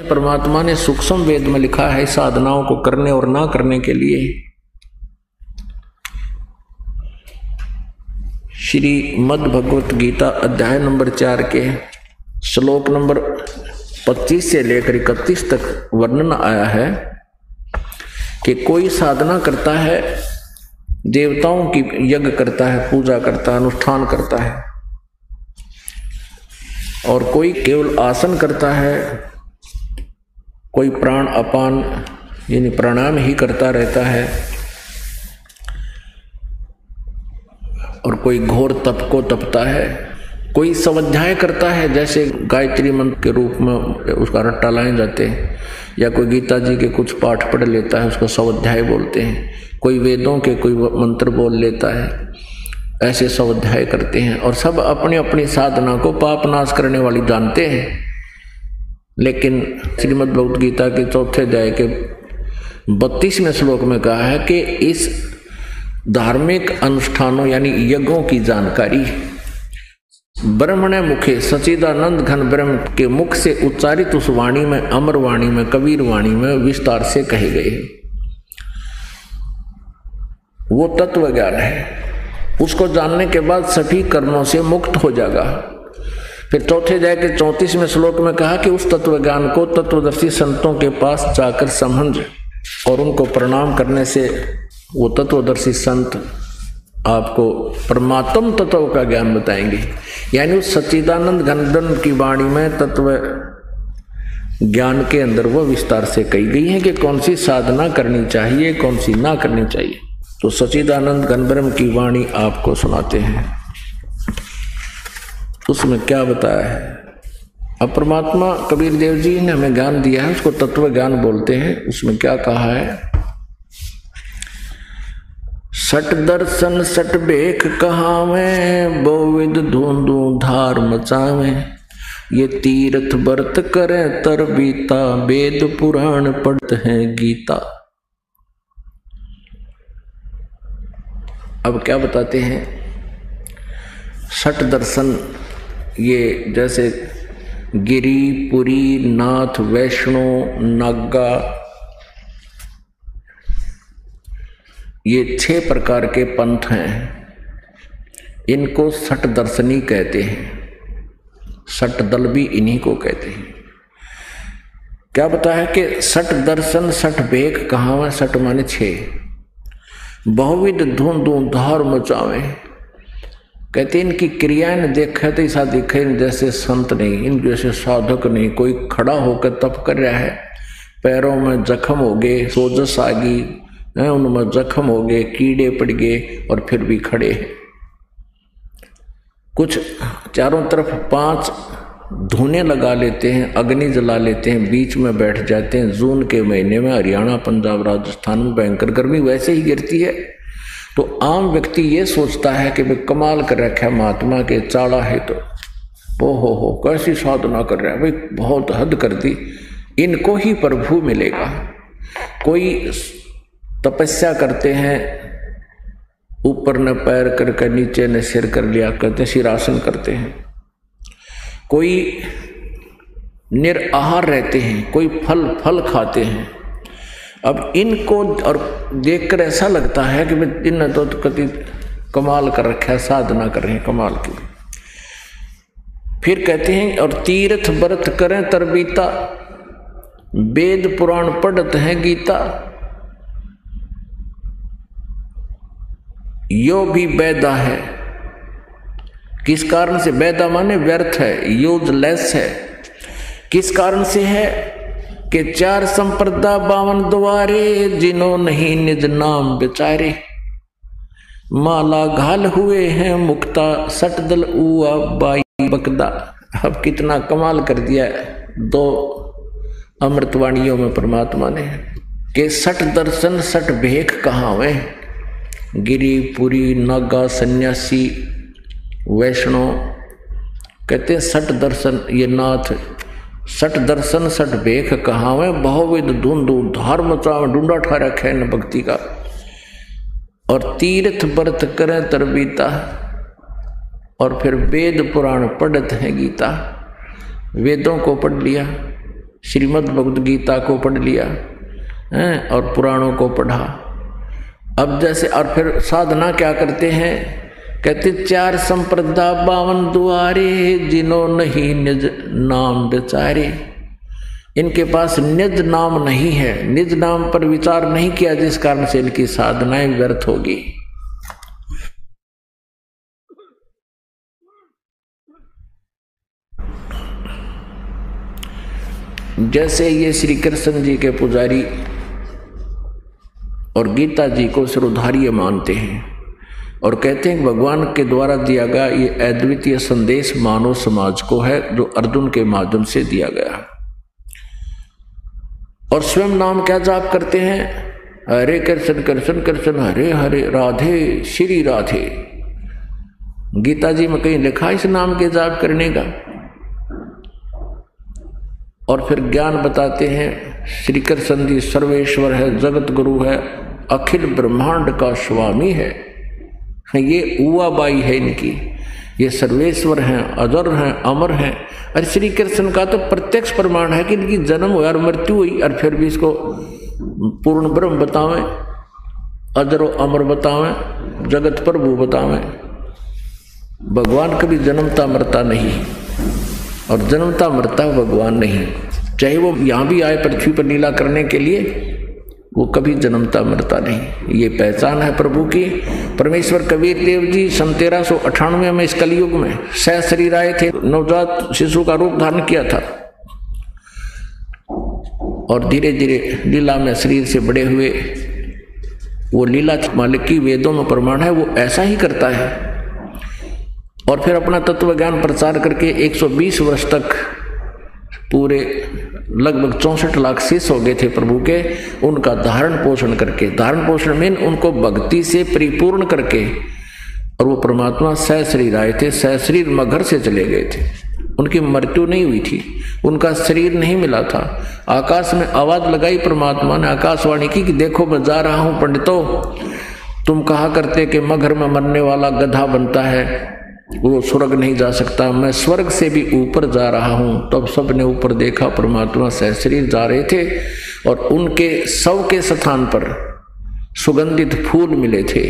परमात्मा ने सूक्ष्म वेद में लिखा है साधनाओं को करने और ना करने के लिए। श्रीमद् भगवत गीता अध्याय नंबर 4 के श्लोक नंबर 25 से लेकर 31 तक वर्णन आया है कि कोई साधना करता है, देवताओं की यज्ञ करता है, पूजा करता है, अनुष्ठान करता है, और कोई केवल आसन करता है, कोई प्राण अपान यानी प्राणायाम ही करता रहता है, और कोई घोर तप को तपता है, कोई स्वाध्याय करता है जैसे गायत्री मंत्र के रूप में उसका रट्टा लाए जाते हैं, या कोई गीता जी के कुछ पाठ पढ़ लेता है उसको स्वाध्याय बोलते हैं, कोई वेदों के कोई मंत्र बोल लेता है, ऐसे स्वाध्याय करते हैं। और सब अपनी अपनी साधना को पाप नाश करने वाली जानते हैं। लेकिन श्रीमद् भगवत गीता के 4 अध्याय के 32वें श्लोक में कहा है कि इस धार्मिक अनुष्ठानों यानी यज्ञों की जानकारी ब्रह्मणे मुखे सच्चिदानंद घन ब्रह्म के मुख से उच्चारित उस वाणी में, अमर वाणी में, कबीर वाणी में विस्तार से कहे गए हैं। वो तत्व ज्ञान है, उसको जानने के बाद सभी कर्मों से मुक्त हो जाएगा। फिर 4 अध्याय के 34वें श्लोक में कहा कि उस तत्व ज्ञान को तत्वदर्शी संतों के पास जाकर समझ और उनको प्रणाम करने से वो तत्वदर्शी संत आपको परमात्म तत्व का ज्ञान बताएंगे। यानी उस सच्चिदानंद घन की वाणी में तत्व ज्ञान के अंदर वो विस्तार से कही गई है कि कौन सी साधना करनी चाहिए, कौन सी ना करनी चाहिए। तो सच्चिदानंद घन ब्रह्म की वाणी आपको सुनाते हैं। उसमें क्या बताया है? अब परमात्मा कबीर देव जी ने हमें ज्ञान दिया है, उसको तत्व ज्ञान बोलते हैं। उसमें क्या कहा है? सट दर्शन सट बेख कहावे, बहुविध धूंधू धार मचावे, ये तीर्थ व्रत करे तर बीता, वेद पुराण पढ़ते हैं गीता। अब क्या बताते हैं? सट दर्शन, ये जैसे गिरी, पुरी, नाथ, वैष्णो, नागा, ये 6 प्रकार के पंथ हैं। इनको सट दर्शनी कहते हैं। सट दल भी इन्हीं को कहते हैं। क्या बताया है कि सट दर्शन सट बेख कहावे, सट माने 6, बहुविध धूंधू धार मचावे। कहते इनकी क्रियाएं देखे तो ऐसा दिखे जैसे संत नहीं, इन जैसे साधक नहीं। कोई खड़ा होकर तप कर रहा है, पैरों में जख्म हो गए, सोजस आ गई, उनमें जख्म हो गए, कीड़े पड़ गए, और फिर भी खड़े हैं। कुछ चारों तरफ 5 धुने लगा लेते हैं, अग्नि जला लेते हैं, बीच में बैठ जाते हैं। जून के महीने में हरियाणा, पंजाब, राजस्थान में भयंकर गर्मी वैसे ही गिरती है। तो आम व्यक्ति ये सोचता है कि भाई कमाल कर रखा है महात्मा के, चाड़ा है तो ओ हो कैसी साधना कर रहा है भाई, बहुत हद कर दी। इनको ही प्रभु मिलेगा। कोई तपस्या करते हैं, ऊपर न पैर करके नीचे न सिर कर लिया, कहते सिरासन करते हैं। कोई निराहार रहते हैं, कोई फल खाते हैं। अब इनको और देखकर ऐसा लगता है कि इन तो कति कमाल कर रखा है, साधना कर रहे हैं कमाल की। फिर कहते हैं और तीर्थ व्रत करें तरबीता, वेद पुराण पढ़ते हैं गीता। यो भी बैदा है। किस कारण से? बैदा माने व्यर्थ है, यूजलेस है। किस कारण से है? कि 4 संप्रदा 52 द्वारे, जिन्हों नहीं निज नाम बेचारे, माला घाल हुए हैं मुक्ता, सटदल उआ बाई बकदा। अब कितना कमाल कर दिया 2 अमृतवाणियों में परमात्मा ने कि सट दर्शन सट भेख कहावे, गिरी, पुरी, नागा, सन्यासी, वैष्णो। कहते हैं सट दर्शन, ये नाथ, सट दर्शन सट भेख कहावे, बहुविध धूंधू धार मचावे, ढूंढा ठा रखा है न भक्ति का। और तीर्थ व्रत करें तरबीता, और फिर वेद पुराण पढ़ते हैं गीता। वेदों को पढ़ लिया, श्रीमद् भगवद गीता को पढ़ लिया और पुराणों को पढ़ा। अब जैसे और फिर साधना क्या करते हैं, कहते 4 संप्रदा 52 द्वारे, जिन्हों नहीं निज नाम विचारे। इनके पास निज नाम नहीं है, निज नाम पर विचार नहीं किया, जिस कारण से इनकी साधनाएं व्यर्थ होगी। जैसे ये श्री कृष्ण जी के पुजारी और गीता जी को सिरोधार्य मानते हैं और कहते हैं कि भगवान के द्वारा दिया गया ये अद्वितीय संदेश मानव समाज को है, जो अर्जुन के माध्यम से दिया गया। और स्वयं नाम क्या जाप करते हैं, हरे कृष्ण कृष्ण कृष्ण हरे हरे, राधे श्री राधे। गीता जी में कहीं लिखा इस नाम के जाप करने का। और फिर ज्ञान बताते हैं, श्री कृष्ण जी सर्वेश्वर है, जगत गुरु है, अखिल ब्रह्मांड का स्वामी है। ये उवाबाई है इनकी, ये सर्वेश्वर हैं, अजर हैं, अमर हैं। और श्री कृष्ण का तो प्रत्यक्ष प्रमाण है कि इनकी जन्म हुआ और मृत्यु हुई, और फिर भी इसको पूर्ण ब्रह्म बतावें, अजर अमर बतावें, जगत प्रभु बतावें। भगवान कभी जन्मता मरता नहीं, और जन्मता मरता भगवान नहीं। चाहे वो यहाँ भी आए पृथ्वी पर लीला करने के लिए, वो कभी जन्मता मरता नहीं। ये पहचान है प्रभु की। परमेश्वर कबीर देव जी सन 1398 में इस कलयुग में सशरीर आए थे, नवजात शिशु का रूप धारण किया था और धीरे धीरे लीला में शरीर से बड़े हुए। वो लीला मालिक की वेदों में प्रमाण है, वो ऐसा ही करता है। और फिर अपना तत्व ज्ञान प्रचार करके 120 वर्ष तक पूरे लगभग 64 लाख शिष्य हो गए थे प्रभु के, उनका धारण पोषण करके, धारण पोषण में उनको भक्ति से परिपूर्ण करके, और वो परमात्मा सशरीर आए थे, सशरीर मगर से चले गए थे। उनकी मृत्यु नहीं हुई थी, उनका शरीर नहीं मिला था। आकाश में आवाज लगाई परमात्मा ने, आकाशवाणी की कि देखो मैं जा रहा हूं पंडितों, तुम कहा करते कि मगर में मरने वाला गधा बनता है, वो स्वर्ग नहीं जा सकता, मैं स्वर्ग से भी ऊपर जा रहा हूं। तब सबने ऊपर देखा, परमात्मा सहशरीर जा रहे थे और उनके शव के स्थान पर सुगंधित फूल मिले थे।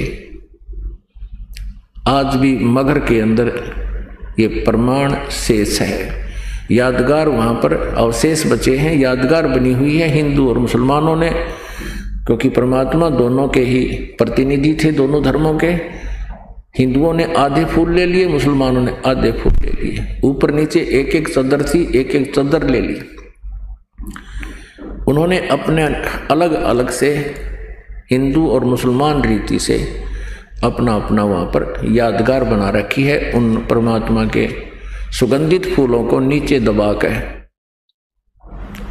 आज भी मगर के अंदर ये प्रमाण शेष है, यादगार वहां पर अवशेष बचे हैं, यादगार बनी हुई है हिंदू और मुसलमानों ने, क्योंकि परमात्मा दोनों के ही प्रतिनिधि थे, दोनों धर्मों के। हिंदुओं ने आधे फूल ले लिए, मुसलमानों ने आधे फूल ले लिए, ऊपर नीचे एक एक चदर थी, एक एक चदर ले ली। उन्होंने अपने अलग अलग से हिंदू और मुसलमान रीति से अपना अपना वहां पर यादगार बना रखी है। उन परमात्मा के सुगंधित फूलों को नीचे दबा कर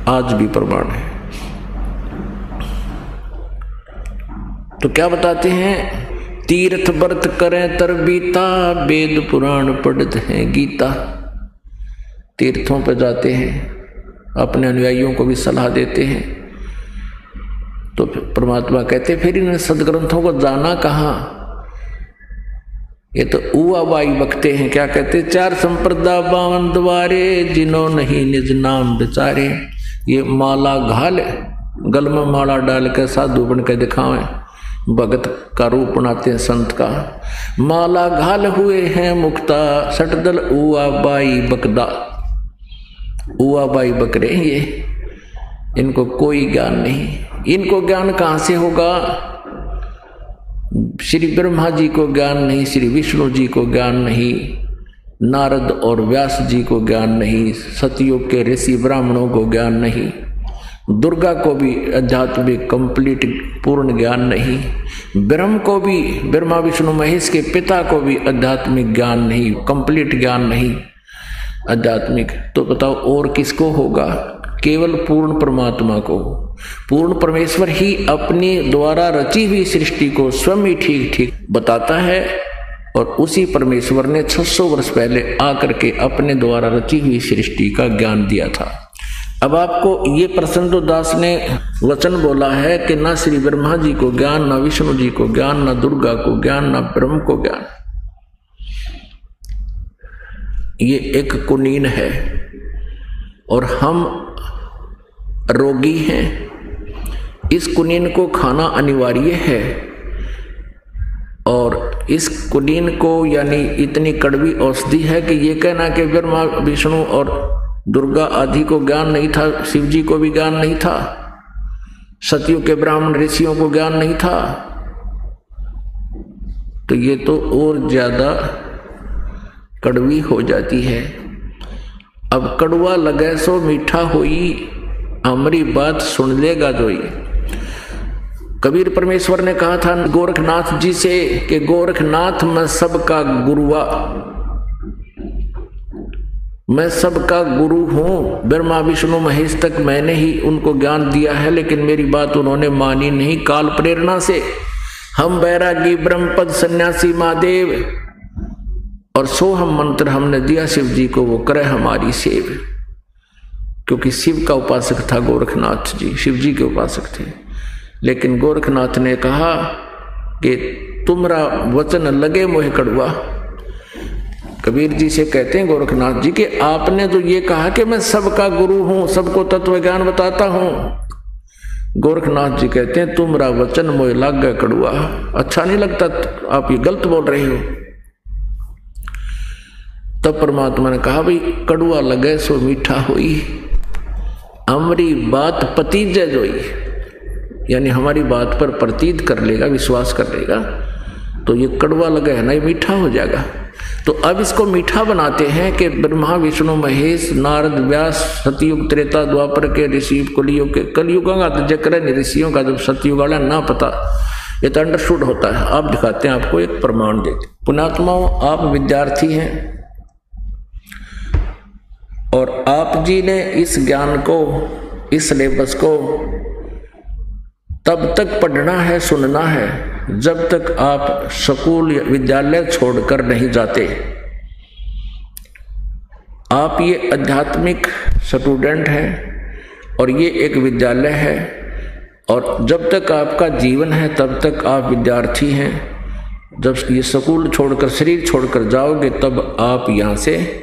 आज भी प्रमाण है। तो क्या बताते हैं, तीर्थ व्रत करें तर बीता, वेद पुराण पढ़ते हैं गीता। तीर्थों पर जाते हैं, अपने अनुयायियों को भी सलाह देते हैं। तो परमात्मा कहते फिर इन सदग्रंथों को जाना कहाँ, ये तो उवाबाई बकते हैं। क्या कहते, 4 संप्रदा 52 द्वारे, जिन्हों नहीं निज नाम विचारे। ये माला घाल, गल में माला डाल कर साधु बन के दिखावें, भगत का रूप बनाते हैं संत का। माला घाल हुए हैं मुक्ता, सटदल उवाबाई बकदा। उवाबाई बकरे ये, इनको कोई ज्ञान नहीं। इनको ज्ञान कहाँ से होगा, श्री ब्रह्मा जी को ज्ञान नहीं, श्री विष्णु जी को ज्ञान नहीं, नारद और व्यास जी को ज्ञान नहीं, सतयुग के ऋषि ब्राह्मणों को ज्ञान नहीं, दुर्गा को भी आध्यात्मिक कंप्लीट पूर्ण ज्ञान नहीं, ब्रह्म को भी, ब्रह्मा विष्णु महेश के पिता को भी आध्यात्मिक ज्ञान नहीं, कंप्लीट ज्ञान नहीं आध्यात्मिक। तो बताओ और किसको होगा, केवल पूर्ण परमात्मा को। पूर्ण परमेश्वर ही अपने द्वारा रची हुई सृष्टि को स्वयं ही ठीक ठीक बताता है, और उसी परमेश्वर ने 600 वर्ष पहले आकर के अपने द्वारा रची हुई सृष्टि का ज्ञान दिया था। अब आपको ये प्रसन्न दास ने वचन बोला है कि ना श्री ब्रह्मा जी को ज्ञान, ना विष्णु जी को ज्ञान, ना दुर्गा को ज्ञान, ना ब्रह्म को ज्ञान। ये एक कुनीन है, और हम रोगी हैं, इस कुनीन को खाना अनिवार्य है। और इस कुनीन को यानी इतनी कड़वी औषधि है कि ये कहना कि ब्रह्मा विष्णु और दुर्गा आदि को ज्ञान नहीं था, शिव जी को भी ज्ञान नहीं था, सतयुग के ब्राह्मण ऋषियों को ज्ञान नहीं था, तो ये तो और ज्यादा कड़वी हो जाती है। अब कड़वा लगे सो मीठा होई, हमारी बात सुन लेगा जोई। कबीर परमेश्वर ने कहा था गोरखनाथ जी से कि गोरखनाथ मैं सबका गुरुआ, मैं सबका गुरु हूं। ब्रह्मा विष्णु महेश तक मैंने ही उनको ज्ञान दिया है, लेकिन मेरी बात उन्होंने मानी नहीं। काल प्रेरणा से हम बैरागी ब्रह्मपद सन्यासी महादेव और सोहम मंत्र हमने दिया शिव जी को, वो करे हमारी सेव। क्योंकि शिव का उपासक था गोरखनाथ जी, शिव जी के उपासक थे। लेकिन गोरखनाथ ने कहा कि तुम्हारा वचन लगे मोहे कड़वा। कबीर जी से कहते हैं गोरखनाथ जी कि आपने तो ये कहा कि मैं सबका गुरु हूं, सबको तत्व ज्ञान बताता हूं। गोरखनाथ जी कहते हैं तुम्हारा वचन मोहे लग गया कड़वा, अच्छा नहीं लगता, आप ये गलत बोल रहे हो। तब परमात्मा ने कहा भाई कड़वा लगे सो मीठा होई, हमारी बात पतीजे जोई, यानी हमारी बात पर प्रतीत कर लेगा, विश्वास कर लेगा, तो ये कड़वा लगा है ना, ये मीठा हो जाएगा। तो अब इसको मीठा बनाते हैं कि ब्रह्मा विष्णु महेश नारद व्यास सतयुग त्रेता द्वापर के ऋषि कलयुग के, कलयुग का तो जक्र नहीं, ऋषियों का जब सतयुग वाला ना पता, ये तो अंडरस्टूड होता है। आप दिखाते हैं, आपको एक प्रमाण देते। पुण्यात्माओं, आप विद्यार्थी हैं और आप जी ने इस ज्ञान को, इस सिलेबस को तब तक पढ़ना है, सुनना है जब तक आप स्कूल विद्यालय छोड़कर नहीं जाते। आप ये आध्यात्मिक स्टूडेंट हैं और ये एक विद्यालय है, और जब तक आपका जीवन है तब तक आप विद्यार्थी हैं। जब ये स्कूल छोड़कर, शरीर छोड़कर जाओगे तब आप यहाँ से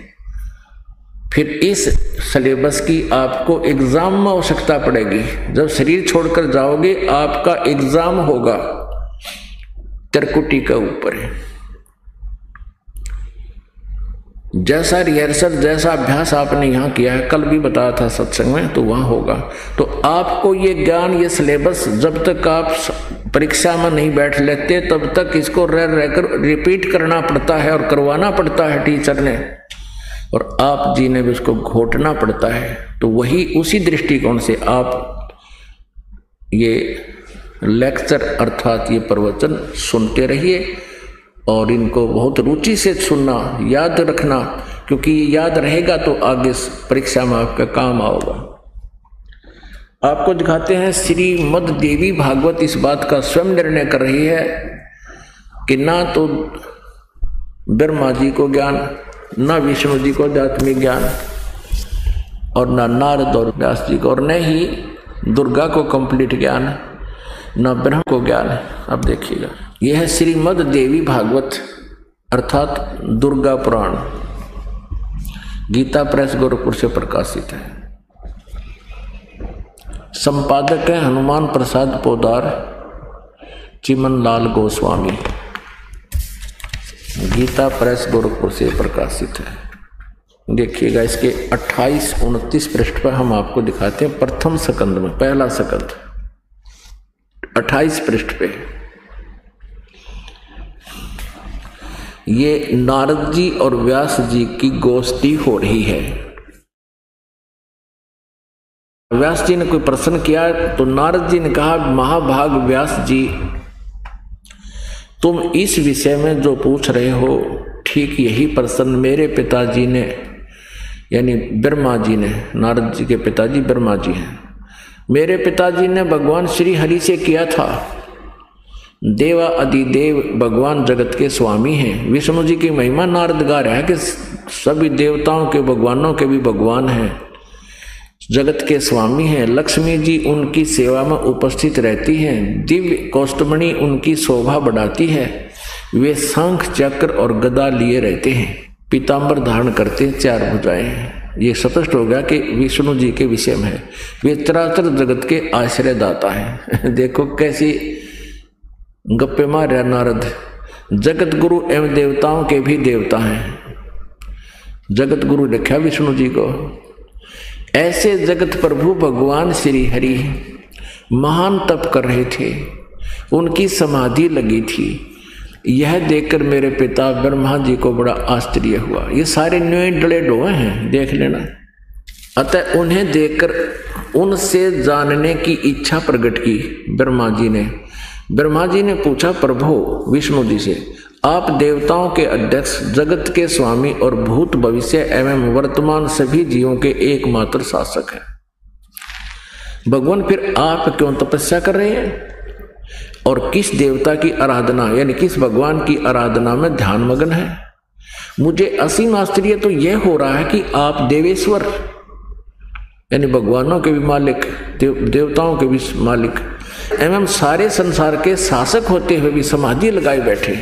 फिर इस सिलेबस की आपको एग्जाम में आवश्यकता पड़ेगी। जब शरीर छोड़कर जाओगे आपका एग्जाम होगा त्रिकुटी के ऊपर है। जैसा रिहर्सल, जैसा अभ्यास आपने यहाँ किया है, कल भी बताया था सत्संग में, तो वहाँ होगा। तो आपको ये ज्ञान, ये सिलेबस जब तक आप परीक्षा में नहीं बैठ लेते तब तक इसको रह रहकर रिपीट करना पड़ता है और करवाना पड़ता है टीचर ने, और आप जी ने भी उसको घोटना पड़ता है। तो वही उसी दृष्टिकोण से आप ये लेक्चर अर्थात ये प्रवचन सुनते रहिए और इनको बहुत रुचि से सुनना, याद रखना, क्योंकि ये याद रहेगा तो आगे परीक्षा में आपका काम आएगा। आपको दिखाते हैं श्रीमद् देवी भागवत इस बात का स्वयं निर्णय कर रही है कि ना तो ब्रह्मा जी को ज्ञान, ना विष्णु जी को आध्यात्मिक ज्ञान, और ना नारद और व्यास जी को, और न ही दुर्गा को कंप्लीट ज्ञान, ना ब्रह्म को ज्ञान। अब देखिएगा, यह है श्रीमद् देवी भागवत अर्थात दुर्गा पुराण, गीता प्रेस गोरखपुर से प्रकाशित है। संपादक है हनुमान प्रसाद पोदार, चिमन लाल गोस्वामी, गीता प्रेस गोरखपुर से प्रकाशित है। देखिएगा, इसके 28-29 पृष्ठ पर हम आपको दिखाते हैं प्रथम स्कंद में, पहला स्कंद 28 पृष्ठ पे। ये नारद जी और व्यास जी की गोष्ठी हो रही है। व्यास जी ने कोई प्रश्न किया तो नारद जी ने कहा, महाभाग व्यास जी, तुम इस विषय में जो पूछ रहे हो ठीक यही प्रश्न मेरे पिताजी ने, यानी ब्रह्मा जी ने, नारद जी के पिताजी ब्रह्मा जी हैं, मेरे पिताजी ने भगवान श्री हरि से किया था। देवा अधिदेव भगवान जगत के स्वामी हैं। विष्णु जी की महिमा नारद गा रहा है कि सभी देवताओं के, भगवानों के भी भगवान हैं, जगत के स्वामी हैं। लक्ष्मी जी उनकी सेवा में उपस्थित रहती हैं, दिव्य कौस्तुभमणि उनकी शोभा बढ़ाती है। वे शंख चक्र और गदा लिए रहते हैं, पीतांबर धारण करते हैं, 4 भुजाएं हैं। ये स्पष्ट हो गया कि विष्णु जी के विषय में है। वे चराचर जगत के आश्रयदाता हैं। देखो कैसी गप्पे मार रहा नारद। जगत गुरु एवं देवताओं के भी देवता हैं। जगत गुरु लिखा विष्णु जी को। ऐसे जगत प्रभु भगवान श्री हरि महान तप कर रहे थे, उनकी समाधि लगी थी। यह देखकर मेरे पिता ब्रह्मा जी को बड़ा आश्चर्य हुआ। ये सारे न्योय डले डोए हैं, देख लेना। अतः उन्हें देखकर उनसे जानने की इच्छा प्रकट की ब्रह्मा जी ने। ब्रह्मा जी ने पूछा, प्रभु विष्णु जी से, आप देवताओं के अध्यक्ष, जगत के स्वामी और भूत भविष्य एवं वर्तमान सभी जीवों के एकमात्र शासक हैं। भगवान फिर आप क्यों तपस्या कर रहे हैं और किस देवता की आराधना यानी किस भगवान की आराधना में ध्यान मग्न है? मुझे असीम आश्चर्य तो यह हो रहा है कि आप देवेश्वर यानी भगवानों के भी मालिक, देवताओं के भी मालिक एवं सारे संसार के शासक होते हुए भी समाधि लगाए बैठे।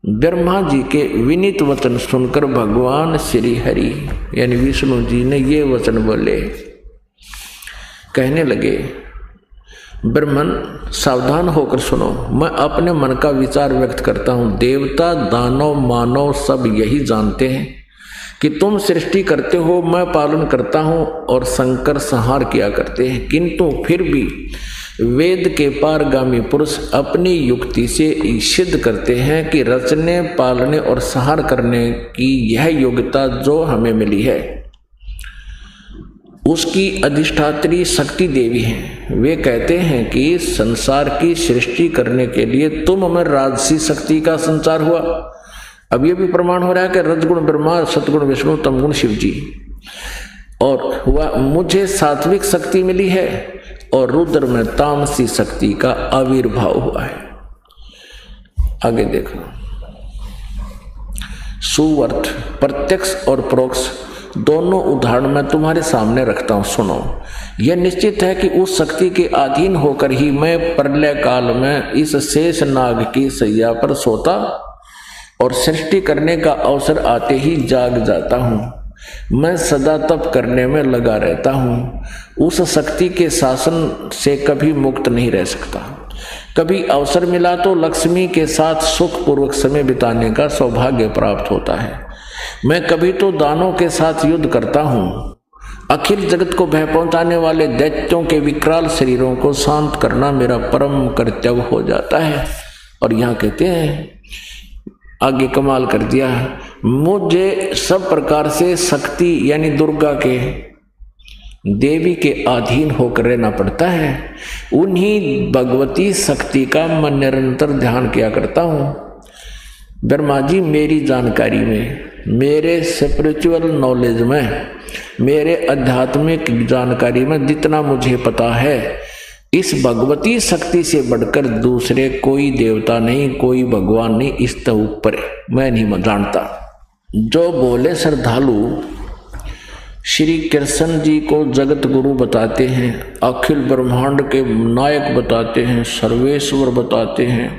ब्रह्मा जी के विनीत वचन सुनकर भगवान श्री हरि यानी विष्णु जी ने ये वचन बोले। कहने लगे, ब्रह्मन सावधान होकर सुनो, मैं अपने मन का विचार व्यक्त करता हूँ। देवता, दानव, मानव सब यही जानते हैं कि तुम सृष्टि करते हो, मैं पालन करता हूँ और संकर संहार किया करते हैं। किंतु फिर भी वेद के पारगामी पुरुष अपनी युक्ति से सिद्ध करते हैं कि रचने, पालने और संहार करने की यह योग्यता जो हमें मिली है उसकी अधिष्ठात्री शक्ति देवी है। वे कहते हैं कि संसार की सृष्टि करने के लिए तुम में राजसी शक्ति का संचार हुआ। अब ये भी प्रमाण हो रहा है कि रजगुण ब्रह्मा, सतगुण विष्णु, तमगुण शिव जी, और हुआ मुझे सात्विक शक्ति मिली है और रुद्र में तामसी शक्ति का आविर्भाव हुआ है। आगे देखो, सुवर्थ प्रत्यक्ष और परोक्ष दोनों उदाहरण मैं तुम्हारे सामने रखता हूं, सुनो। यह निश्चित है कि उस शक्ति के अधीन होकर ही मैं प्रलय काल में इस शेष नाग की सैया पर सोता और सृष्टि करने का अवसर आते ही जाग जाता हूं। मैं सदा तप करने में लगा रहता हूं। उस शक्ति के शासन से कभी मुक्त नहीं रह सकता। कभी अवसर मिला तो लक्ष्मी के साथ सुखपूर्वक समय बिताने का सौभाग्य प्राप्त होता है। मैं कभी तो दानों के साथ युद्ध करता हूँ। अखिल जगत को भय पहुंचाने वाले दैत्यों के विकराल शरीरों को शांत करना मेरा परम कर्तव्य हो जाता है। और यहाँ कहते हैं, आगे कमाल कर दिया, मुझे सब प्रकार से शक्ति यानी दुर्गा के, देवी के अधीन होकर रहना पड़ता है। उन्हीं भगवती शक्ति का मैं निरंतर ध्यान किया करता हूँ। ब्रह्मा जी, मेरी जानकारी में, मेरे स्पिरिचुअल नॉलेज में, मेरे आध्यात्मिक जानकारी में जितना मुझे पता है, इस भगवती शक्ति से बढ़कर दूसरे कोई देवता नहीं, कोई भगवान नहीं, इससे ऊपर मैं नहीं जानता। जो बोले श्रद्धालु श्री कृष्ण जी को जगत गुरु बताते हैं, अखिल ब्रह्मांड के नायक बताते हैं, सर्वेश्वर बताते हैं,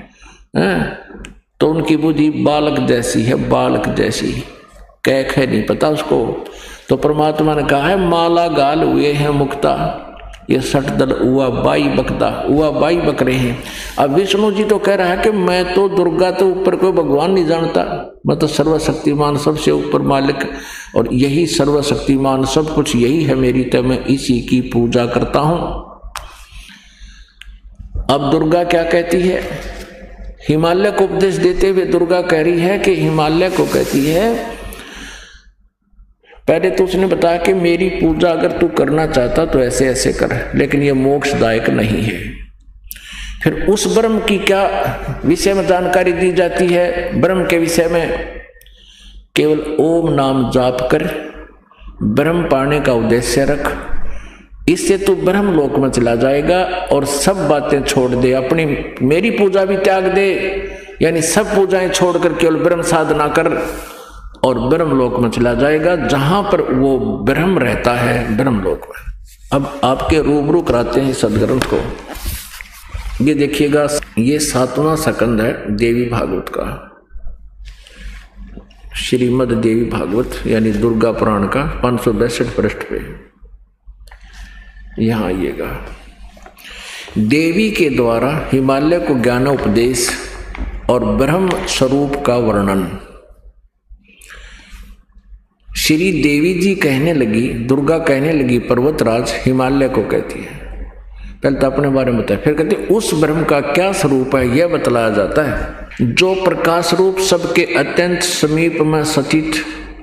तो उनकी बुद्धि बालक जैसी है, बालक जैसी। कैक है, नहीं पता उसको। तो परमात्मा ने कहा है, माला गाल हुए हैं मुक्ता, ये सठ दल हुआ बाई बकदा, हुआ बाई बक रहे हैं। अब विष्णु जी तो कह रहा है कि मैं तो दुर्गा तो ऊपर कोई भगवान नहीं जानता, मैं तो सर्वशक्तिमान सबसे ऊपर मालिक, और यही सर्वशक्तिमान सब कुछ यही है मेरी, तो मैं इसी की पूजा करता हूं। अब दुर्गा क्या कहती है? हिमालय को उपदेश देते हुए दुर्गा कह रही है कि हिमालय को कहती है, पहले तो उसने बताया कि मेरी पूजा अगर तू करना चाहता तो ऐसे ऐसे कर, लेकिन ये मोक्षदायक नहीं है। फिर उस ब्रह्म की क्या विषय में जानकारी दी जाती है? ब्रह्म के विषय में केवल ओम नाम जाप कर, ब्रह्म पाने का उद्देश्य रख, इससे तू ब्रह्म लोक में चला जाएगा और सब बातें छोड़ दे, अपनी मेरी पूजा भी त्याग दे, यानी सब पूजाएं छोड़कर केवल ब्रह्म साधना कर और ब्रह्म लोक में चला जाएगा, जहां पर वो ब्रह्म रहता है, ब्रह्म लोक में। अब आपके रूबरू कराते हैं सदग्रंथ को। ये देखिएगा, ये 7वां स्कंद है देवी भागवत का। श्रीमद् देवी भागवत यानी दुर्गा पुराण का 562 पृष्ठ पे यहां आइएगा। देवी के द्वारा हिमालय को ज्ञानोपदेश और ब्रह्म स्वरूप का वर्णन। श्री देवी जी कहने लगी, दुर्गा कहने लगी पर्वतराज हिमालय को कहती है। पहले तो अपने बारे में बताया, फिर कहती है उस ब्रह्म का क्या स्वरूप है यह बतलाया जाता है जो प्रकाश रूप सबके अत्यंत समीप में स्थित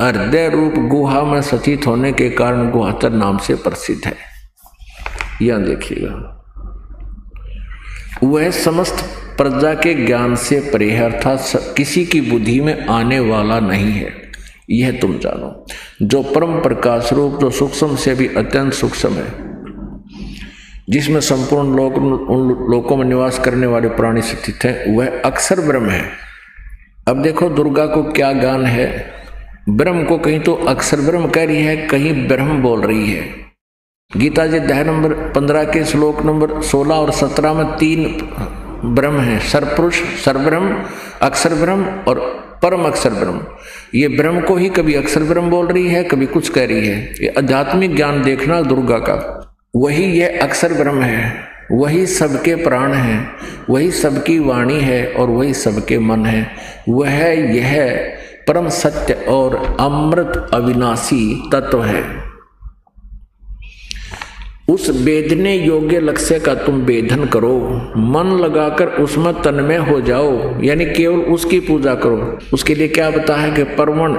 हृदय रूप गुहा में स्थित होने के कारण गुहातर नाम से प्रसिद्ध है। यहां देखिएगा, वह समस्त प्रजा के ज्ञान से परे है, अर्थात किसी की बुद्धि में आने वाला नहीं है, यह तुम जानो। जो परम प्रकाश रूप, जो सूक्ष्म से भी अत्यंत सूक्ष्म है, जिसमें संपूर्ण लोक उन लोकों में निवास करने वाले प्राणी स्थित हैं, वह अक्षर ब्रह्म है। अब देखो दुर्गा को क्या ज्ञान है। ब्रह्म को कहीं तो अक्षर ब्रह्म कह रही है, कहीं ब्रह्म बोल रही है। गीता जी अध्याय नंबर 15 के श्लोक नंबर 16 और 17 में 3 ब्रह्म है, सरपुरुष, सरब्रह्म, अक्षर ब्रह्म और परम अक्षर ब्रह्म। ये ब्रह्म को ही कभी अक्षर ब्रह्म बोल रही है, कभी कुछ कह रही है। ये आध्यात्मिक ज्ञान देखना दुर्गा का, वही यह अक्षर ब्रह्म है, वही सबके प्राण है, वही सबकी वाणी है और वही सबके मन है। वह यह परम सत्य और अमृत अविनाशी तत्व है। उस वेदने योग्य लक्ष्य का तुम वेदन करो, मन लगाकर उसमें तन्मय हो जाओ, यानी केवल उसकी पूजा करो। उसके लिए क्या बता है कि परवण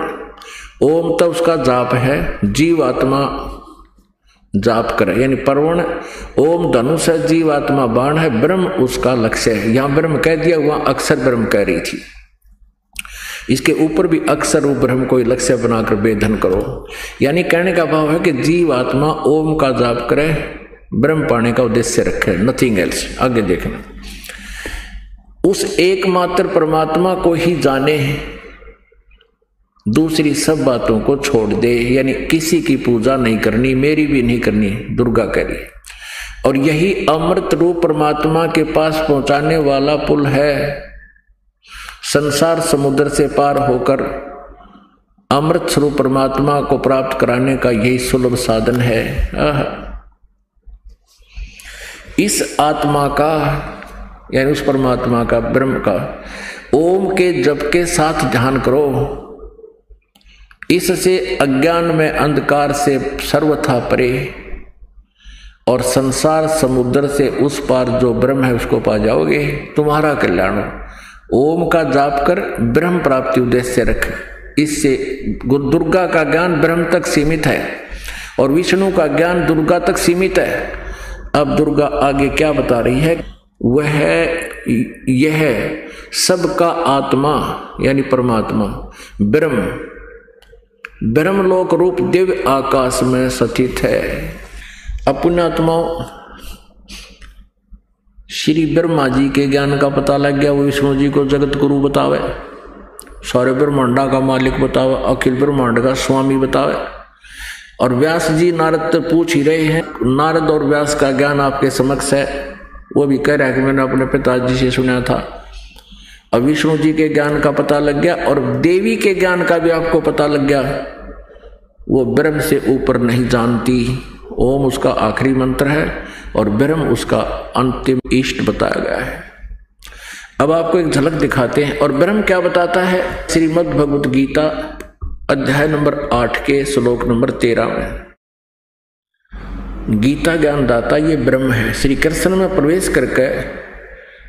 ओम तो उसका जाप है, जीवात्मा जाप करे, यानी परवण ओम धनुष है, जीवात्मा बाण है, ब्रह्म उसका लक्ष्य है। यहां ब्रह्म कह दिया, वहां अक्षर ब्रह्म कह रही थी। इसके ऊपर भी अक्षर रूप ब्रह्म को लक्ष्य बनाकर वेदन करो, यानी कहने का भाव है कि जीवात्मा ओम का जाप करे, ब्रह्म पाने का उद्देश्य रखे, नथिंग एल्स। आगे देखना, उस एकमात्र परमात्मा को ही जाने, दूसरी सब बातों को छोड़ दे, यानी किसी की पूजा नहीं करनी, मेरी भी नहीं करनी, दुर्गा कह रही है। और यही अमृत रूप परमात्मा के पास पहुंचाने वाला पुल है। संसार समुद्र से पार होकर अमृत स्वरूप परमात्मा को प्राप्त कराने का यही सुलभ साधन है। इस आत्मा का, यानी उस परमात्मा का, ब्रह्म का ओम के जप के साथ ध्यान करो। इससे अज्ञान में अंधकार से सर्वथा परे और संसार समुद्र से उस पार जो ब्रह्म है उसको पा जाओगे, तुम्हारा कल्याण हो। ओम का जाप कर, ब्रह्म प्राप्ति उद्देश्य रख। इससे दुर्गा का ज्ञान ब्रह्म तक सीमित है और विष्णु का ज्ञान दुर्गा तक सीमित है। अब दुर्गा आगे क्या बता रही है, वह यह सबका आत्मा यानी परमात्मा ब्रह्म ब्रह्मलोक रूप दिव्य आकाश में स्थित है। अपने आत्माओं, श्री ब्रह्मा जी के ज्ञान का पता लग गया, वो विष्णु जी को जगत गुरु बतावे, सारे ब्रह्मांडा का मालिक बतावे, अखिल ब्रह्मांड का स्वामी बतावे। और व्यास जी नारद पूछ ही रहे हैं, नारद और व्यास का ज्ञान आपके समक्ष है। वो भी कह रहा है कि मैंने अपने पिताजी से सुना था। अब विष्णु जी के ज्ञान का पता लग गया और देवी के ज्ञान का भी आपको पता लग गया। वो ब्रह्म से ऊपर नहीं जानती। ओम उसका आखिरी मंत्र है और ब्रह्म उसका अंतिम इष्ट बताया गया है। अब आपको एक झलक दिखाते हैं। और ब्रह्म क्या बताता है, श्रीमद् भगवत गीता अध्याय नंबर 8 के श्लोक नंबर 13 में। गीता ज्ञान दाता ये ब्रह्म है। श्री कृष्ण में प्रवेश करके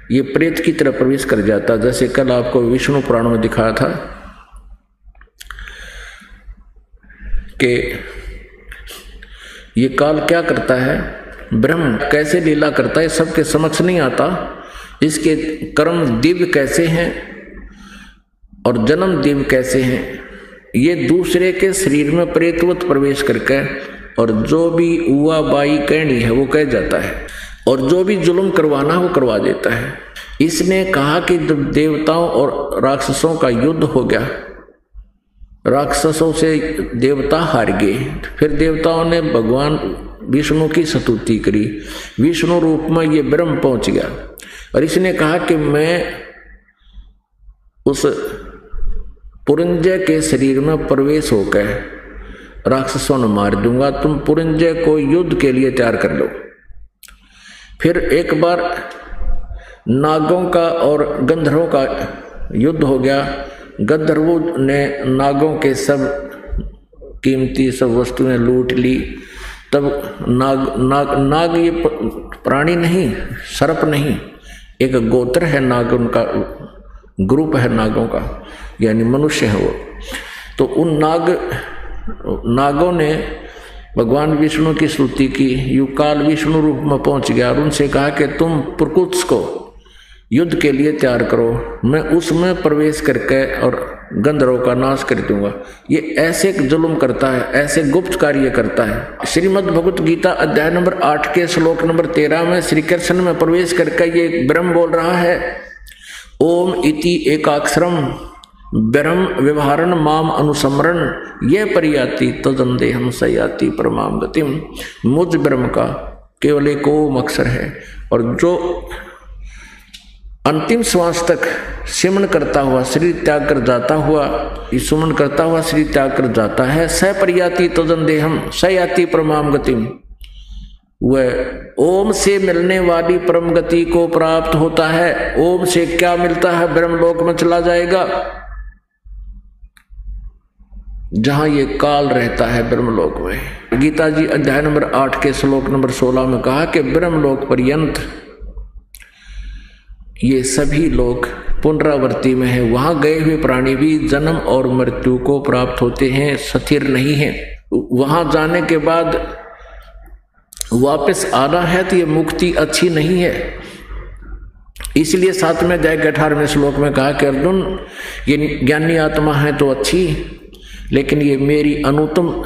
ये प्रेत की तरह प्रवेश कर जाता, जैसे कल आपको विष्णु पुराण में दिखाया था कि ये काल क्या करता है, ब्रह्म कैसे लीला करता है, सबके समक्ष नहीं आता। इसके कर्म दिव्य कैसे हैं और जन्म दिव्य कैसे हैं, ये दूसरे के शरीर में प्रेतवत प्रवेश करके और जो भी हुआ बाई कहनी है वो कह जाता है और जो भी जुल्म करवाना वो करवा देता है। इसने कहा कि जब देवताओं और राक्षसों का युद्ध हो गया, राक्षसों से देवता हार गए, फिर देवताओं ने भगवान विष्णु की स्तुति करी, विष्णु रूप में ये ब्रह्म पहुंच गया और इसने कहा कि मैं उस पुरंजय के शरीर में प्रवेश होकर राक्षसों ने मार दूंगा, तुम पुरंजय को युद्ध के लिए तैयार कर लो। फिर एक बार नागों का और गंधर्वों का युद्ध हो गया। गंधर्वों ने नागों के सब कीमती सब वस्तुएं लूट ली। तब नाग ये प्राणी नहीं, सर्प नहीं, एक गोत्र है नाग, उनका ग्रुप है नागों का, यानी मनुष्य है वो। तो उन नागों ने भगवान विष्णु की स्तुति की, युकाल विष्णु रूप में पहुंच गया और उनसे कहा कि तुम प्रकुत्स को युद्ध के लिए तैयार करो, मैं उसमें प्रवेश करके और गंधर्वों का नाश कर दूंगा। ये ऐसे जुल्म करता है, ऐसे गुप्त कार्य करता है। श्रीमद् भगवत गीता अध्याय नंबर 8 के श्लोक नंबर 13 में श्री कृष्ण में प्रवेश करके ये ब्रह्म बोल रहा है, ओम इति एकाक्षरम ब्रह्म व्यवहारण माम अनुसमरण ये परियाति तदम देहम सयाति परमाम गतिम। मुझ ब्रह्म का केवल एक ओम अक्षर है और जो अंतिम श्वास तक सिमन करता हुआ शरीर त्याग कर जाता हुआ, सुमन करता हुआ शरीर त्याग कर जाता है, स परियाति तदम देहम सयाति परमाम गतिम, वह ओम से मिलने वाली परम गति को प्राप्त होता है। ओम से क्या मिलता है? ब्रह्मलोक में चला जाएगा, जहां ये काल रहता है ब्रह्मलोक में। गीता जी अध्याय नंबर 8 के श्लोक नंबर 16 में कहा कि ब्रह्मलोक पर्यंत ये सभी लोग पुनरावृत्ति में है, वहां गए हुए प्राणी भी जन्म और मृत्यु को प्राप्त होते हैं, स्थिर नहीं है। वहां जाने के बाद वापस आना है तो ये मुक्ति अच्छी नहीं है। इसलिए 7वें अध्याय के 18वें श्लोक में कहा कि अर्जुन, ये ज्ञानी आत्मा है तो अच्छी, लेकिन ये मेरी अनुत्तम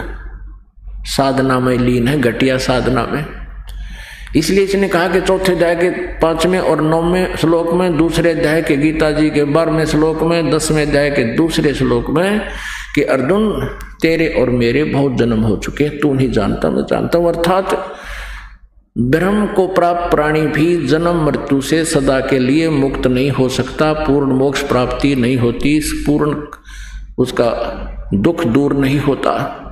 साधना में लीन है, घटिया साधना में। इसलिए इसने कहा कि 4थे अध्याय के 5वें और 9वें श्लोक में, दूसरे अध्याय के गीता जी के 12वें श्लोक में, 10वें अध्याय के दूसरे श्लोक में कि अर्जुन तेरे और मेरे बहुत जन्म हो चुके, तू नहीं जानता मैं जानता हूं। अर्थात ब्रह्म को प्राप्त प्राणी भी जन्म मृत्यु से सदा के लिए मुक्त नहीं हो सकता, पूर्ण मोक्ष प्राप्ति नहीं होती, पूर्ण उसका दुख दूर नहीं होता।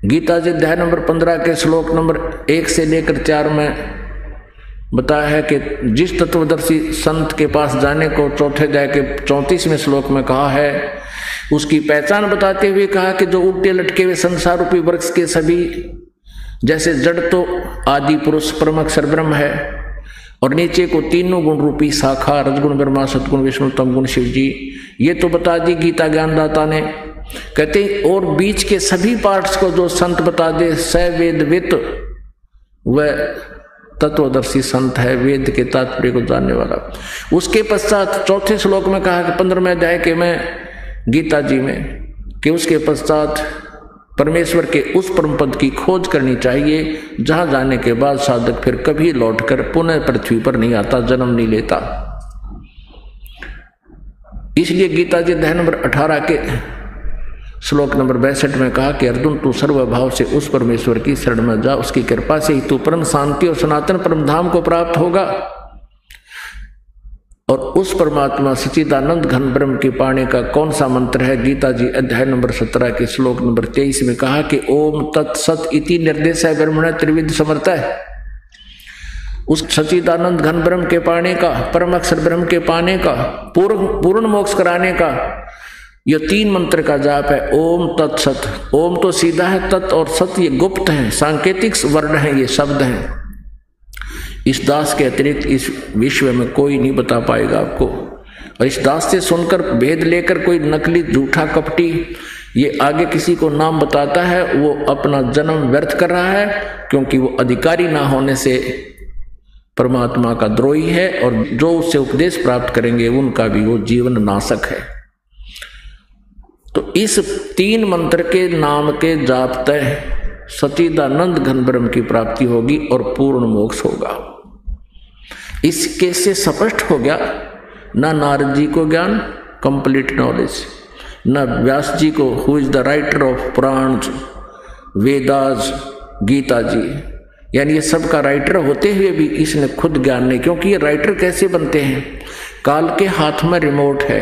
गीता जी अध्याय नंबर 15 के श्लोक नंबर 1 से लेकर 4 में बताया है कि जिस तत्वदर्शी संत के पास जाने को 4थे अध्याय के 34वें श्लोक में कहा है, उसकी पहचान बताते हुए कहा कि जो उल्टे लटके हुए संसार रूपी वृक्ष के सभी, जैसे जड़ तो आदि पुरुष परम अक्षर ब्रह्म है और नीचे को तीनों गुण रूपी शाखा, रजगुण ब्रह्मा, सतगुण विष्णु, तमगुण शिव जी, ये तो बता दी गीता ज्ञानदाता ने। कहते और बीच के सभी पार्ट्स को जो संत बता दे, स वेदवित, वह तत्वदर्शी संत है, वेद के तात्पर्य को जानने वाला। उसके पश्चात 4थे श्लोक में कहा कि 15वें अध्याय के में गीता जी में कि उसके पश्चात परमेश्वर के उस परम पद की खोज करनी चाहिए, जहां जाने के बाद साधक फिर कभी लौटकर पुनः पृथ्वी पर नहीं आता, जन्म नहीं लेता। इसलिए गीता जी अध्याय नंबर 18 के श्लोक नंबर 62 में कहा कि अर्जुन तू सर्वभाव से उस परमेश्वर की शरण में जा, उसकी कृपा से ही तू परम शांति और सनातन परम धाम को प्राप्त होगा। और उस परमात्मा सच्चिदानंद घन ब्रह्म के पाने का कौन सा मंत्र है? गीता जी अध्याय नंबर 17 के श्लोक नंबर 23 में कहा कि ओम तत्सत इति निर्देश है ब्रह्मण त्रिविध समर्थ है। उस सच्चिदानंद घन ब्रह्म के पाने का, परम अक्षर ब्रह्म के पाने का, पूर्ण मोक्ष कराने का ये 3 मंत्र का जाप है। ओम तत्सत, ओम तो सीधा है, तत् और सत ये गुप्त है, सांकेतिक वर्ण है, ये शब्द हैं। इस दास के अतिरिक्त इस विश्व में कोई नहीं बता पाएगा आपको। और इस दास से सुनकर भेद लेकर कोई नकली झूठा कपटी ये आगे किसी को नाम बताता है, वो अपना जन्म व्यर्थ कर रहा है, क्योंकि वो अधिकारी ना होने से परमात्मा का द्रोही है, और जो उससे उपदेश प्राप्त करेंगे उनका भी वो जीवन नाशक है। तो इस 3 मंत्र के नाम के जाप तय सच्चिदानंद घन ब्रह्म की प्राप्ति होगी और पूर्ण मोक्ष होगा। इसके से स्पष्ट हो गया, ना नारद जी को ज्ञान कंप्लीट नॉलेज, ना व्यास जी को who is the writer of Purana, Vedas, Gita ji, यानी ये सब का राइटर होते हुए भी इसने खुद ज्ञान नहीं। क्योंकि ये राइटर कैसे बनते हैं? काल के हाथ में रिमोट है,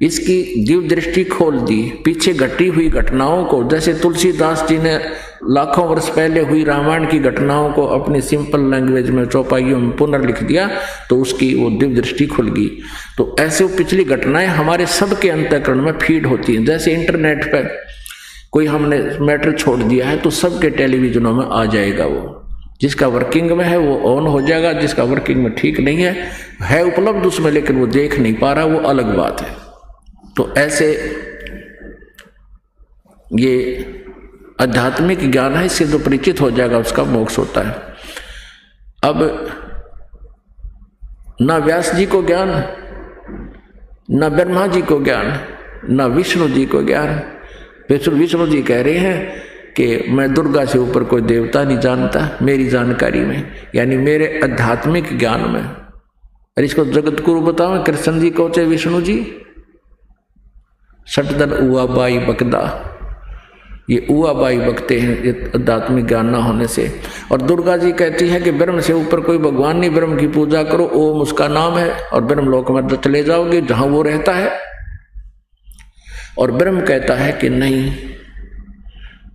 इसकी दिव्य दृष्टि खोल दी। पीछे घटी हुई घटनाओं को, जैसे तुलसीदास जी ने लाखों वर्ष पहले हुई रामायण की घटनाओं को अपनी सिंपल लैंग्वेज में चौपाइयों में पुनर्लिख दिया, तो उसकी वो दिव्य दृष्टि खुल गई। तो ऐसे वो पिछली घटनाएं हमारे सबके अंतःकरण में फीड होती हैं। जैसे इंटरनेट पर कोई हमने मैटर छोड़ दिया है तो सबके टेलीविजनों में आ जाएगा। वो जिसका वर्किंग में है वो ऑन हो जाएगा, जिसका वर्किंग में ठीक नहीं है उपलब्ध उसमें लेकिन वो देख नहीं पा रहा, वो अलग बात है। तो ऐसे ये आध्यात्मिक ज्ञान है, इससे जो परिचित हो जाएगा उसका मोक्ष होता है। अब ना व्यास जी को ज्ञान, ना ब्रह्मा जी को ज्ञान, ना विष्णु जी को ज्ञान। विष्णु जी कह रहे हैं कि मैं दुर्गा से ऊपर कोई देवता नहीं जानता मेरी जानकारी में, यानी मेरे आध्यात्मिक ज्ञान में। और इसको जगत गुरु बताओ, कृष्ण जी कहोचे विष्णु जी सटदन उआ बाई बकदा, ये उआ बाई बकते हैं आध्यात्मिक ज्ञान ना होने से। और दुर्गा जी कहती है कि ब्रह्म से ऊपर कोई भगवान नहीं, ब्रह्म की पूजा करो, ओम उसका नाम है, और ब्रह्म लोक में चले जाओगे जहां वो रहता है। और ब्रह्म कहता है कि नहीं,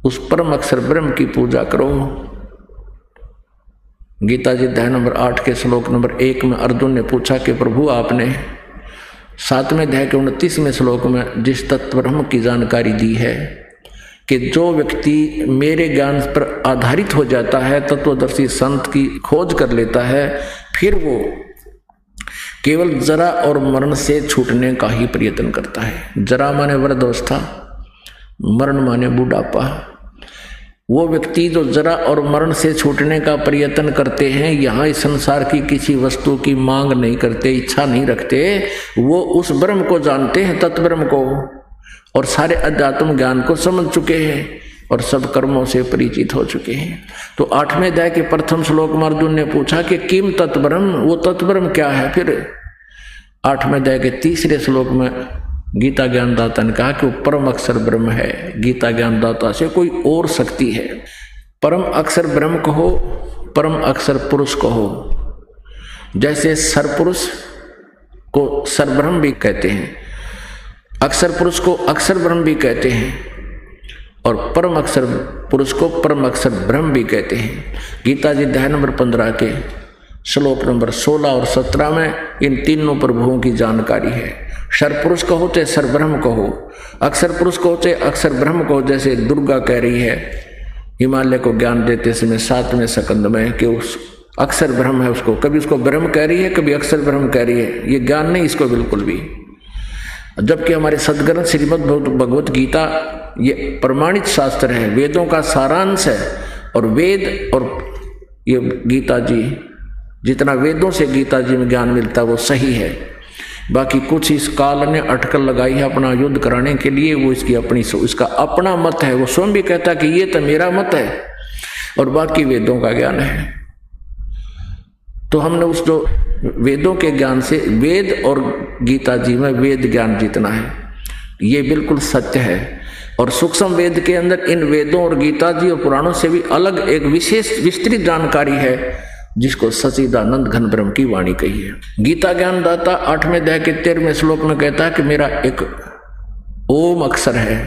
उस परम अक्षर ब्रह्म की पूजा करो। गीता जी अध्याय नंबर 8 के श्लोक नंबर 1 में अर्जुन ने पूछा कि प्रभु आपने 7वें अध्याय के 29वें श्लोक में जिस तत्व ब्रह्म की जानकारी दी है कि जो व्यक्ति मेरे ज्ञान पर आधारित हो जाता है, तत्वदर्शी संत की खोज कर लेता है, फिर वो केवल जरा और मरण से छूटने का ही प्रयत्न करता है। जरा माने वृद्धावस्था, मरण माने बुढ़ापा। वो व्यक्ति जो जरा और मरण से छूटने का प्रयत्न करते हैं, यहाँ इस संसार की किसी वस्तु की मांग नहीं करते, इच्छा नहीं रखते, वो उस ब्रह्म को जानते हैं, तत्ब्रह्म को, और सारे अध्यात्म ज्ञान को समझ चुके हैं और सब कर्मों से परिचित हो चुके हैं। तो 8वें अध्याय के प्रथम श्लोक में अर्जुन ने पूछा कि किम तत्ब्रह्म, वो तत्ब्रह्म क्या है। फिर 8वें अध्याय के 3रे श्लोक में गीता ज्ञानदाता ने कहा कि वो परम अक्षर ब्रह्म है। गीता ज्ञानदाता से कोई और शक्ति है। परम अक्षर ब्रह्म कहो, परम अक्षर पुरुष कहो। जैसे सरपुरुष को सरब्रह्म भी कहते हैं, अक्षर पुरुष को अक्षर ब्रह्म भी कहते हैं, और परम अक्षर पुरुष को परम अक्षर ब्रह्म भी कहते हैं। गीता जी अध्याय नंबर 15 के श्लोक नंबर 16 और 17 में इन तीनों प्रभुओं की जानकारी है। सरपुरुष कहो चाहे सरब्रह्म कहो, अक्षर पुरुष कहो चाहे अक्षर ब्रह्म कहो। जैसे दुर्गा कह रही है हिमालय को ज्ञान देते समय 7वें स्कंद में कि उस अक्षर ब्रह्म है, उसको कभी उसको ब्रह्म कह रही है, कभी अक्षर ब्रह्म कह रही है। ये ज्ञान नहीं इसको बिल्कुल भी। जबकि हमारे सदग्रंथ श्रीमद् भगवत गीता ये प्रमाणित शास्त्र है, वेदों का सारांश है। और वेद और ये गीता जी, जितना वेदों से गीता जी में ज्ञान मिलता है वो सही है। बाकी कुछ इस काल ने अटकल लगाई है अपना युद्ध कराने के लिए, वो इसकी अपनी, इसका अपना मत है। वो स्वयं भी कहता है कि ये तो मेरा मत है, और बाकी वेदों का ज्ञान है। तो हमने उस जो वेदों के ज्ञान से, वेद और गीता जी में वेद ज्ञान जितना है ये बिल्कुल सत्य है। और सूक्ष्म वेद के अंदर इन वेदों और गीता जी और पुराणों से भी अलग एक विशेष विस्तृत जानकारी है, जिसको सच्चिदानंद घन ब्रह्म की वाणी कही है। गीता ज्ञानदाता 8वें अध्याय के 13वें श्लोक में कहता है कि मेरा एक ओम अक्षर है,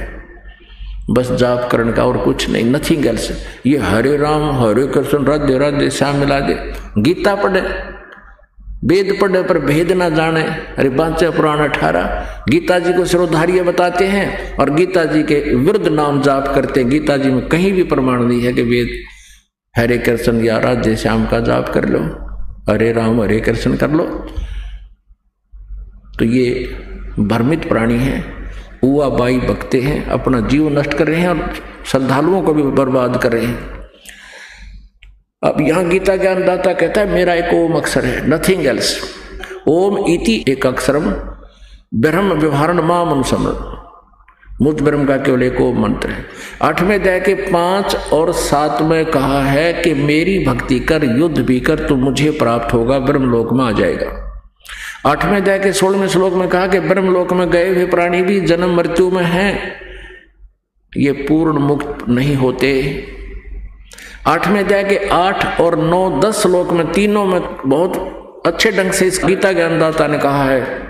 बस जाप करने का और कुछ नहीं, नथिंग एल्स। ये हरे राम हरे कृष्ण राधे राधे श्याम मिला दे, गीता पढ़े, वेद पढ़े पर भेद ना जाने, अरे बांचे पुराण 18। गीता जी को सिरोधार्य बताते हैं और गीता जी के विरुद्ध नाम जाप करते हैं। गीता जी में कहीं भी प्रमाण नहीं है कि वेद हरे कृष्ण या राधे श्याम का जाप कर लो, हरे राम हरे कृष्ण कर लो। तो ये भ्रमित प्राणी हैं, हुआ बाई बकते हैं, अपना जीव नष्ट कर रहे हैं और श्रद्धालुओं को भी बर्बाद कर रहे हैं। अब यहां गीता ज्ञानदाता कहता है मेरा एक ओम अक्षर है, नथिंग एल्स। ओम इति एक अक्षरम ब्रह्म व्यवहारण माम अनुसमर, मुझ ब्रह्म का केवल एक ओम मंत्र है। 8वें अध्याय के 5 और 7 में कहा है कि मेरी भक्ति कर, युद्ध भी कर, तो मुझे प्राप्त होगा, ब्रह्मलोक में आ जाएगा। 8वें अध्याय के 16वें श्लोक में कहा कि ब्रह्मलोक में गए हुए प्राणी भी जन्म मृत्यु में हैं, ये पूर्ण मुक्त नहीं होते। 8वें अध्याय के 8 और 9, 10 श्लोक में तीनों में बहुत अच्छे ढंग से इस गीता ज्ञानदाता ने कहा है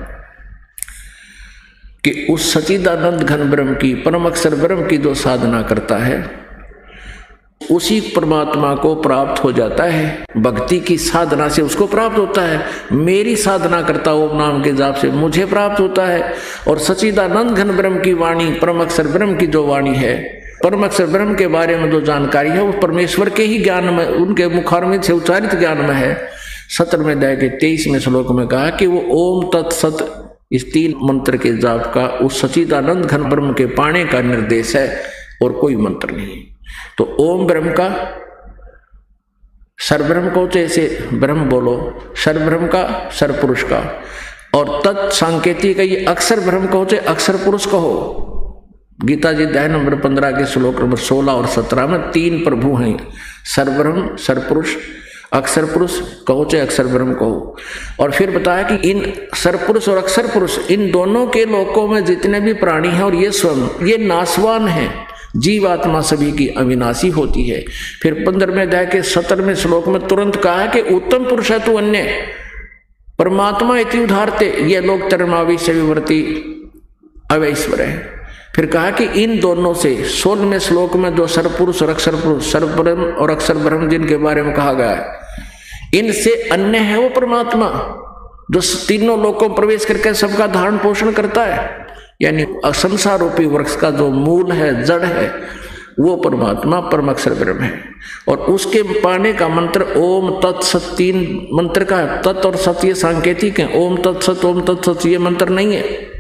कि उस सच्चिदानंद घन ब्रह्म की, परम अक्षर ब्रह्म की जो साधना करता है उसी परमात्मा को प्राप्त हो जाता है। भक्ति की साधना से उसको प्राप्त होता है। मेरी साधना करता ओम नाम के जाप से मुझे प्राप्त होता है। और सच्चिदानंद घन ब्रह्म की वाणी, परम अक्षर ब्रह्म की जो वाणी है, परम अक्षर ब्रह्म के बारे में जो जानकारी है वो परमेश्वर के ही ज्ञान में, उनके मुखारविंद से उच्चारित ज्ञान में है। 17वें अध्याय के 23वें श्लोक में कहा कि वो ओम तत्सत इस 3 मंत्र के जाप का उस सच्चिदानंद घन ब्रह्म के पाने का निर्देश है और कोई मंत्र नहीं। तो ओम ब्रह्म का, सर्वब्रह्म को जैसे ब्रह्म बोलो, सर्वब्रह्म का, सर्वपुरुष का, और तत् सांकेतिक का ये अक्षर ब्रह्म कहो चाहे अक्षर पुरुष कहो। गीता जी अध्याय नंबर 15 के श्लोक नंबर 16 और 17 में 3 प्रभु हैं, सर्वब्रह्म, सर्वपुरुष, अक्षर पुरुष कहो चाहे अक्षर ब्रह्म कहो। और फिर बताया कि इन सर्वपुरुष और अक्षर पुरुष, इन दोनों के लोकों में जितने भी प्राणी हैं और ये स्वयं, ये नाशवान हैं। जीवात्मा सभी की अविनाशी होती है। फिर 15वें अध्याय के 17वें श्लोक में तुरंत कहा है कि उत्तम पुरुष है तू अन्य परमात्मा इति उदाहरते, ये लोग तरमाविश्य विवर्ती अवैश्वर है। फिर कहा कि इन दोनों से 16वें श्लोक में जो सर्वपुरुष और अक्षर पुरुष, सर्वब्रह्म और अक्षर ब्रह्म जिनके बारे में कहा गया है, इनसे अन्य है वो परमात्मा जो तीनों लोकों प्रवेश करके सबका धारण पोषण करता है। यानी असंसार रूपी वृक्ष का जो मूल है, जड़ है, वो परमात्मा परम अक्षर ब्रह्म है। और उसके पाने का मंत्र ओम तत्सत 3 मंत्र का है। तत् और सत ये सांकेतिक है। ओम तत्सत ये मंत्र नहीं है।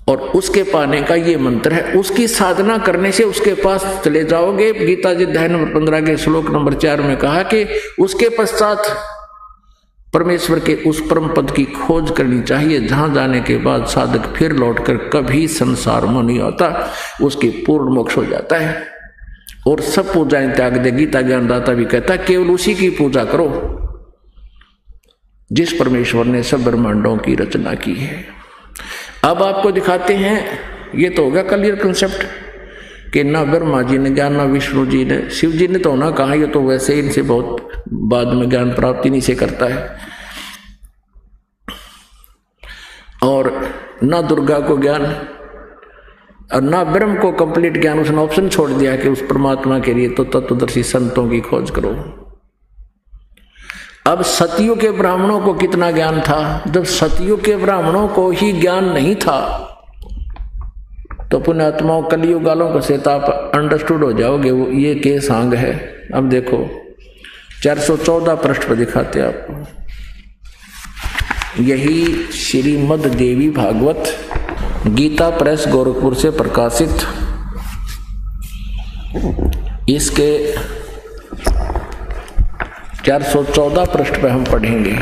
और उसके पाने का ये मंत्र है। उसकी साधना करने से उसके पास चले जाओगे। गीता जी अध्याय नंबर 15 के श्लोक नंबर 4 में कहा कि उसके पश्चात परमेश्वर के उस परम पद की खोज करनी चाहिए, जहां जाने के बाद साधक फिर लौटकर कभी संसार में नहीं आता, उसकी पूर्ण मोक्ष हो जाता है और सब पूजाएं त्याग दे। गीता ज्ञानदाता भी कहता है केवल उसी की पूजा करो जिस परमेश्वर ने सब ब्रह्मांडों की रचना की है। अब आपको दिखाते हैं, ये तो होगा क्लियर कंसेप्ट कि ना ब्रह्मा जी ने ज्ञान, ना विष्णु जी ने, शिव जी ने तो ना कहा, ये तो वैसे ही इनसे बहुत बाद में ज्ञान प्राप्ति नहीं से करता है। और ना दुर्गा को ज्ञान और ना ब्रह्म को कंप्लीट ज्ञान, उसने ऑप्शन छोड़ दिया कि उस परमात्मा के लिए तो तत्वदर्शी संतों की खोज करो। अब सतयुग के ब्राह्मणों को कितना ज्ञान था? जब सतयुग के ब्राह्मणों को ही ज्ञान नहीं था तो पुण्यात्माओं कलयुग वालों को से आप अंडरस्टूड हो जाओगे वो ये के सांग है। अब देखो 414 पृष्ठ पर दिखाते आपको, यही श्रीमद देवी भागवत गीता प्रेस गोरखपुर से प्रकाशित, इसके 414 पृष्ठ पर हम पढ़ेंगे।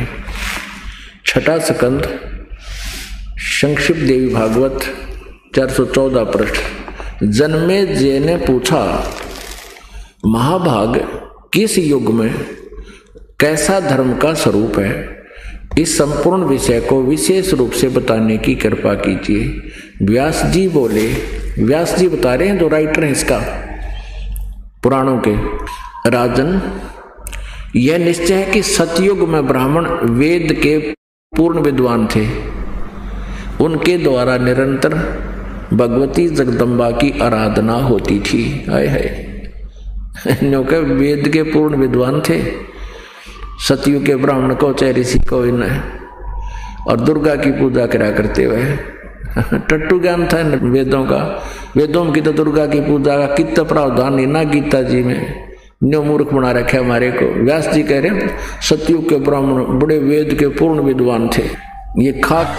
6ठा स्कंद संक्षिप्त देवी भागवत 414 पृष्ठ। जन्मे जय ने पूछा, महाभाग किस युग में कैसा धर्म का स्वरूप है? इस संपूर्ण विषय को विशेष रूप से बताने की कृपा कीजिए। व्यास जी बोले, व्यास जी बता रहे हैं जो राइटर हैं इसका पुराणों के, राजन यह निश्चय है कि सतयुग में ब्राह्मण वेद के पूर्ण विद्वान थे। उनके द्वारा निरंतर भगवती जगदम्बा की आराधना होती थी। हाय हाय, न्योंकि वेद के पूर्ण विद्वान थे सतयुग के ब्राह्मण को चाहे ऋषि को इन, और दुर्गा की पूजा करा करते हुए टट्टू ज्ञान था वेदों का। वेदों की तो दुर्गा की पूजा का कितना प्रावधान नहीं ना गीता जी में, न्यो मूर्ख बना रखे हमारे को। व्यास जी कह रहे हैं सतयुग के ब्राह्मण बड़े वेद के पूर्ण विद्वान थे। ये खाक